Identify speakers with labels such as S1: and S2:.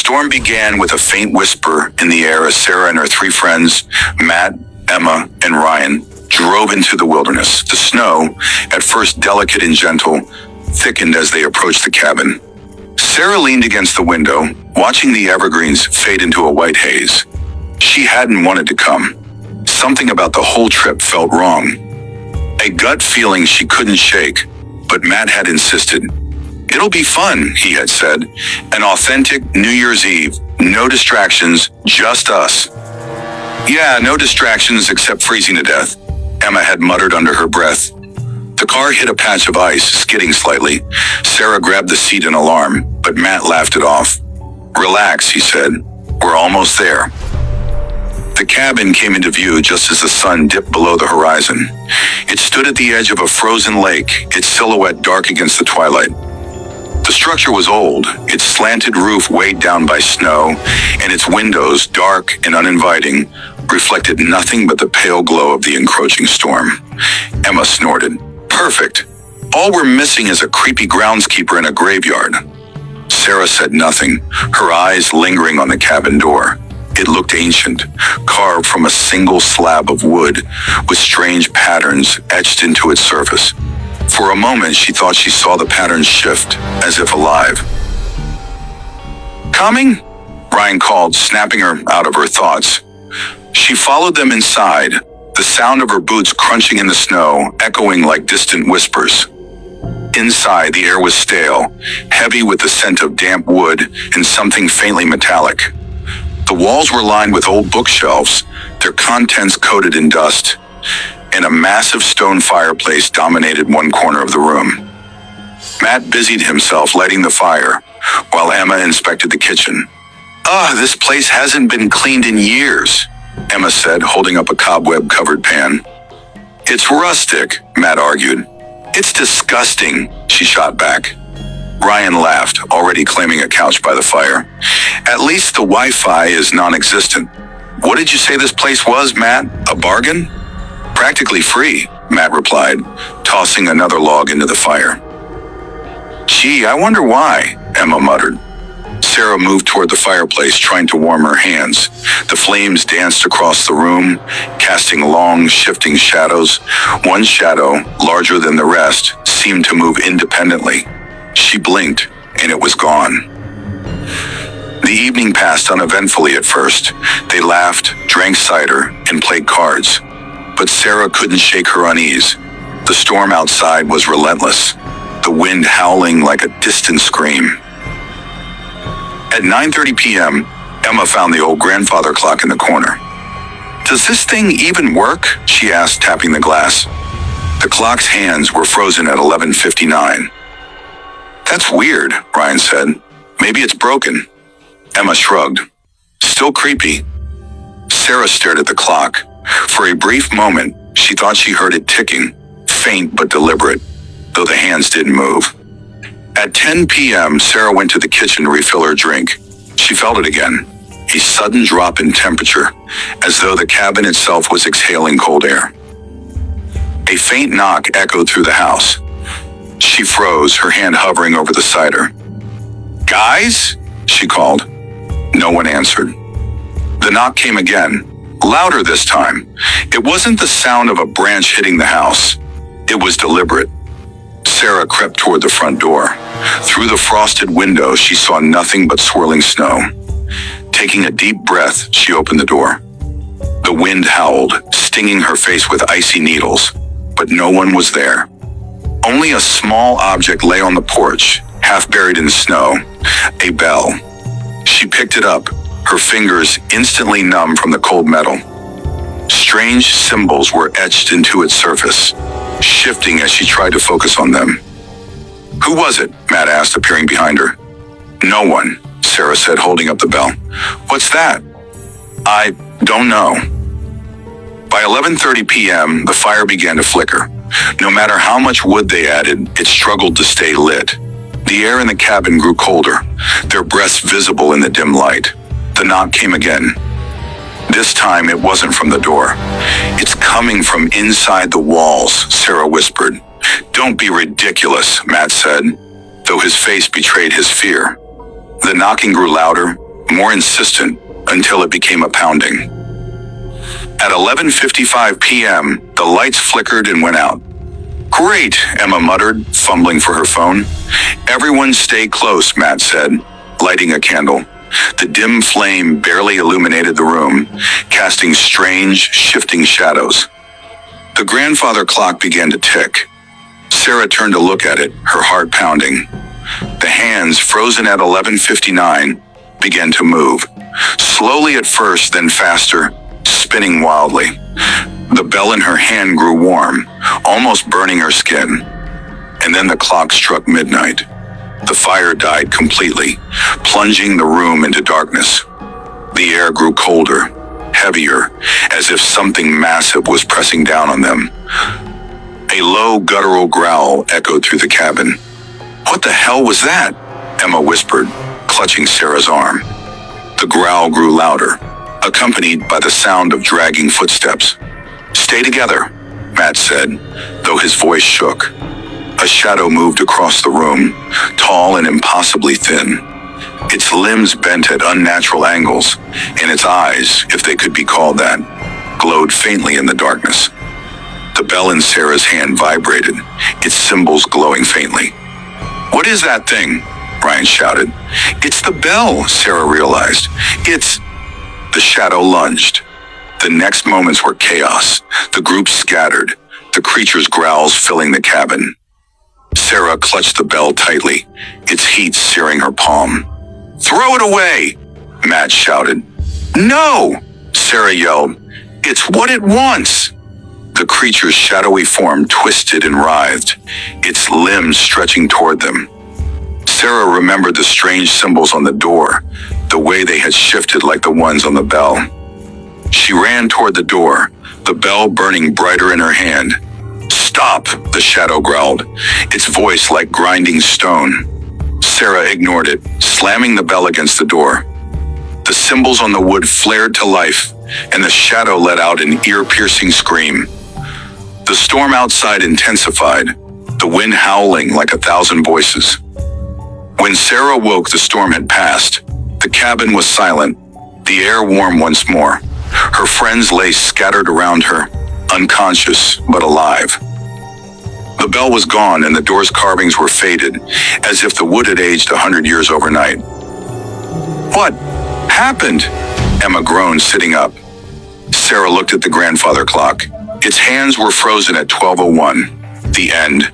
S1: storm began with a faint whisper in the air as Sarah and her three friends, Matt, Emma, and Ryan, drove into the wilderness. The snow, at first delicate and gentle, thickened as they approached the cabin. Sarah leaned against the window, watching the evergreens fade into a white haze. She hadn't wanted to come. Something about the whole trip felt wrong. A gut feeling she couldn't shake, but Matt had insisted. "It'll be fun," he had said. "An authentic New Year's Eve. No distractions, just us." "Yeah, no distractions except freezing to death," Emma had muttered under her breath. The car hit a patch of ice, skidding slightly. Sarah grabbed the seat in alarm, but Matt laughed it off. "Relax," he said. "We're almost there." The cabin came into view just as the sun dipped below the horizon. It stood at the edge of a frozen lake, its silhouette dark against the twilight. The structure was old, its slanted roof weighed down by snow, and its windows, dark and uninviting, reflected nothing but the pale glow of the encroaching storm. Emma snorted. "Perfect. All we're missing is a creepy groundskeeper in a graveyard." Sarah said nothing, her eyes lingering on the cabin door. It looked ancient, carved from a single slab of wood, with strange patterns etched into its surface. For a moment, she thought she saw the patterns shift, as if alive. "Coming?" Ryan called, snapping her out of her thoughts. She followed them inside, the sound of her boots crunching in the snow, echoing like distant whispers. Inside, the air was stale, heavy with the scent of damp wood and something faintly metallic. The walls were lined with old bookshelves, their contents coated in dust, and a massive stone fireplace dominated one corner of the room. Matt busied himself lighting the fire, while Emma inspected the kitchen. This place hasn't been cleaned in years," Emma said, holding up a cobweb-covered pan. "It's rustic," Matt argued. "It's disgusting," she shot back. Ryan laughed, already claiming a couch by the fire. "At least the Wi-Fi is non-existent." "What did you say this place was, Matt? A bargain?" "Practically free," Matt replied, tossing another log into the fire. "Gee, I wonder why," Emma muttered. Sarah moved toward the fireplace, trying to warm her hands. The flames danced across the room, casting long, shifting shadows. One shadow, larger than the rest, seemed to move independently. She blinked, and it was gone. The evening passed uneventfully at first. They laughed, drank cider, and played cards. But Sarah couldn't shake her unease. The storm outside was relentless, the wind howling like a distant scream. At 9:30 p.m., Emma found the old grandfather clock in the corner. "Does this thing even work?" she asked, tapping the glass. The clock's hands were frozen at 11:59. "That's weird," Ryan said. "Maybe it's broken." Emma shrugged. "Still creepy." Sarah stared at the clock. For a brief moment, she thought she heard it ticking, faint but deliberate, though the hands didn't move. At 10 p.m., Sarah went to the kitchen to refill her drink. She felt it again, a sudden drop in temperature, as though the cabin itself was exhaling cold air. A faint knock echoed through the house. She froze, her hand hovering over the cider. "Guys?" she called. No one answered. The knock came again, louder this time. It wasn't the sound of a branch hitting the house. It was deliberate. Sarah crept toward the front door. Through the frosted window, she saw nothing but swirling snow. Taking a deep breath, she opened the door. The wind howled, stinging her face with icy needles, but no one was there. Only a small object lay on the porch, half buried in snow. A bell. She picked it up, her fingers instantly numb from the cold metal. Strange symbols were etched into its surface, shifting as she tried to focus on them. "Who was it?" Matt asked, appearing behind her. "No one," Sarah said, holding up the bell. "What's that?" "I don't know." By 11:30 p.m., the fire began to flicker. No matter how much wood they added, it struggled to stay lit. The air in the cabin grew colder, their breaths visible in the dim light. The knock came again. This time it wasn't from the door. "It's coming from inside the walls," Sarah whispered. "Don't be ridiculous," Matt said, though his face betrayed his fear. The knocking grew louder, more insistent, until it became a pounding. At 11:55 p.m., the lights flickered and went out. "Great," Emma muttered, fumbling for her phone. "Everyone stay close," Matt said, lighting a candle. The dim flame barely illuminated the room, casting strange, shifting shadows. The grandfather clock began to tick. Sarah turned to look at it, her heart pounding. The hands, frozen at 11:59, began to move. Slowly at first, then faster, spinning wildly. The bell in her hand grew warm, almost burning her skin. And then the clock struck midnight. The fire died completely, plunging the room into darkness. The air grew colder, heavier, as if something massive was pressing down on them. A low, guttural growl echoed through the cabin. "What the hell was that?" Emma whispered, clutching Sarah's arm. The growl grew louder, accompanied by the sound of dragging footsteps. "Stay together," Matt said, though his voice shook. A shadow moved across the room, tall and impossibly thin. Its limbs bent at unnatural angles, and its eyes, if they could be called that, glowed faintly in the darkness. The bell in Sarah's hand vibrated, its symbols glowing faintly. "What is that thing?" Brian shouted. "It's the bell," Sarah realized. "It's..." The shadow lunged. The next moments were chaos. The group scattered, the creature's growls filling the cabin. Sarah clutched the bell tightly, its heat searing her palm. "Throw it away!" Matt shouted. "No!" Sarah yelled. "It's what it wants!" The creature's shadowy form twisted and writhed, its limbs stretching toward them. Sarah remembered the strange symbols on the door, the way they had shifted like the ones on the bell. She ran toward the door, the bell burning brighter in her hand. "Stop!" the shadow growled, its voice like grinding stone. Sarah ignored it, slamming the bell against the door. The symbols on the wood flared to life, and the shadow let out an ear-piercing scream. The storm outside intensified, the wind howling like 1,000 voices. When Sarah woke, the storm had passed. The cabin was silent, the air warm once more. Her friends lay scattered around her, unconscious but alive. The bell was gone and the door's carvings were faded, as if the wood had aged 100 years overnight. "What happened?" Emma groaned, sitting up. Sarah looked at the grandfather clock. Its hands were frozen at 12:01. The end.